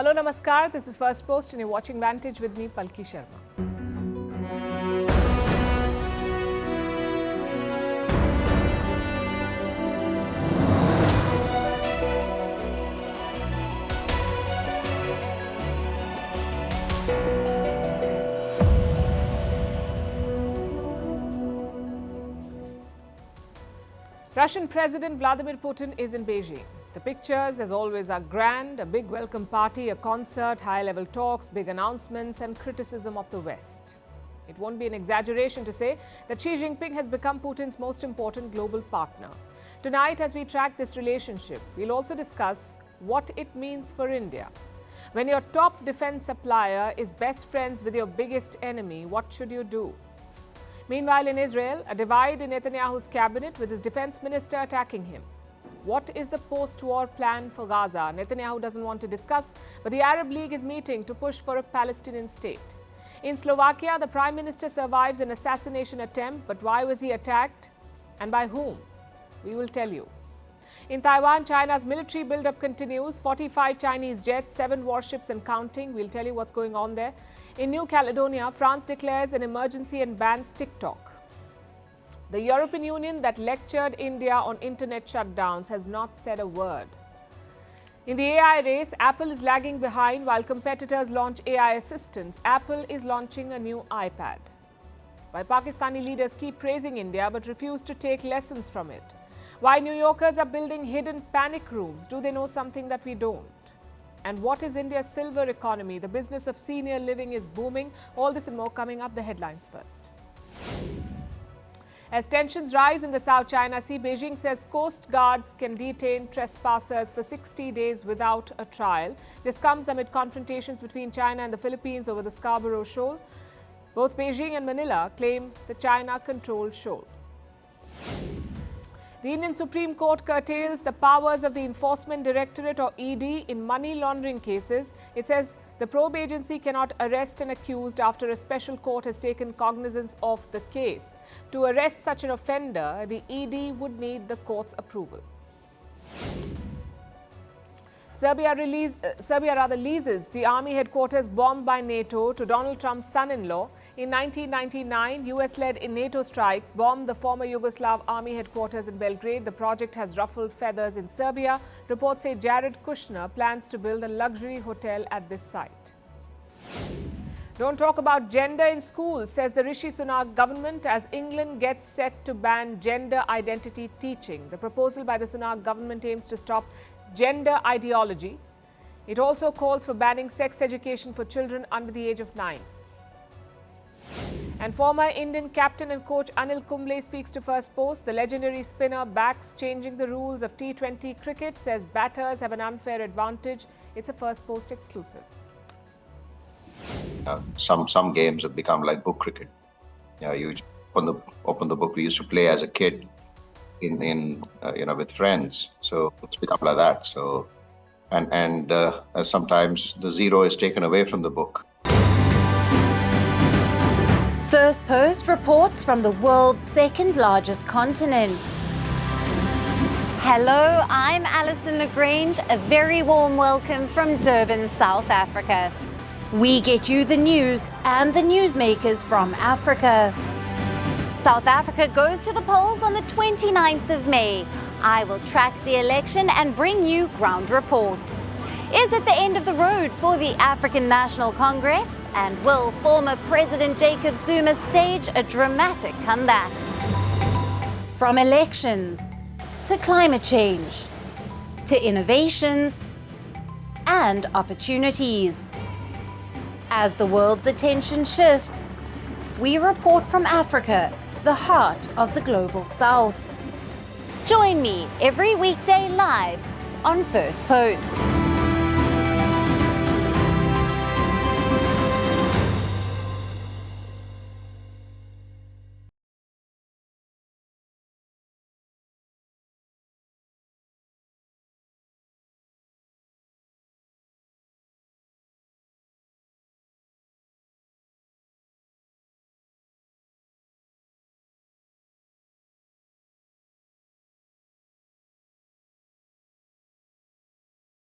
Hello, Namaskar. This is Firstpost and you're watching Vantage with me, Palki Sharma. Russian President Vladimir Putin is in Beijing. The pictures, as always, are grand: a big welcome party, a concert, high-level talks, big announcements and criticism of the West. It won't be an exaggeration to say that Xi Jinping has become Putin's most important global partner. Tonight, as we track this relationship, we'll also discuss what it means for India. When your top defense supplier is best friends with your biggest enemy, what should you do? Meanwhile, in Israel, a divide in Netanyahu's cabinet with his defense minister attacking him. What is the post-war plan for Gaza? Netanyahu doesn't want to discuss, but the Arab League is meeting to push for a Palestinian state. In Slovakia, the Prime Minister survives an assassination attempt, but why was he attacked and by whom? We will tell you. In Taiwan, China's military buildup continues. 45 Chinese jets, 7 warships and counting. We'll tell you what's going on there. In New Caledonia, France declares an emergency and bans TikTok. The European Union that lectured India on internet shutdowns has not said a word. In the AI race, Apple is lagging behind while competitors launch AI assistants. Apple is launching a new iPad. Why Pakistani leaders keep praising India but refuse to take lessons from it. Why New Yorkers are building hidden panic rooms. Do they know something that we don't? And what is India's silver economy? The business of senior living is booming. All this and more coming up. The headlines first. As tensions rise in the South China Sea, Beijing says coast guards can detain trespassers for 60 days without a trial. This comes amid confrontations between China and the Philippines over the Scarborough Shoal. Both Beijing and Manila claim the China-controlled shoal. The Indian Supreme Court curtails the powers of the Enforcement Directorate or ED in money laundering cases. It says the probe agency cannot arrest an accused after a special court has taken cognizance of the case. To arrest such an offender, the ED would need the court's approval. Serbia leases the army headquarters bombed by NATO to Donald Trump's son-in-law. In 1999, US-led NATO strikes bombed the former Yugoslav army headquarters in Belgrade. The project has ruffled feathers in Serbia. Reports say Jared Kushner plans to build a luxury hotel at this site. Don't talk about gender in schools, says the Rishi Sunak government, as England gets set to ban gender identity teaching. The proposal by the Sunak government aims to stop gender ideology. It also calls for banning sex education for children under the age of 9. And former Indian captain and coach Anil Kumble speaks to Firstpost. The legendary spinner backs changing the rules of T20 cricket, says batters have an unfair advantage. It's a Firstpost exclusive. Some games have become like book cricket. You open the book we used to play as a kid in with friends. So it's become like that. So and sometimes the zero is taken away from the book. Firstpost reports from the world's second largest continent. Hello, I'm Alison Lagrange. A very warm welcome from Durban, South Africa. We get you the news and the newsmakers from Africa. South Africa goes to the polls on the 29th of May. I will track the election and bring you ground reports. Is it the end of the road for the African National Congress? And will former President Jacob Zuma stage a dramatic comeback? From elections to climate change to innovations and opportunities. As the world's attention shifts, we report from Africa, the heart of the global South. Join me every weekday live on Firstpost.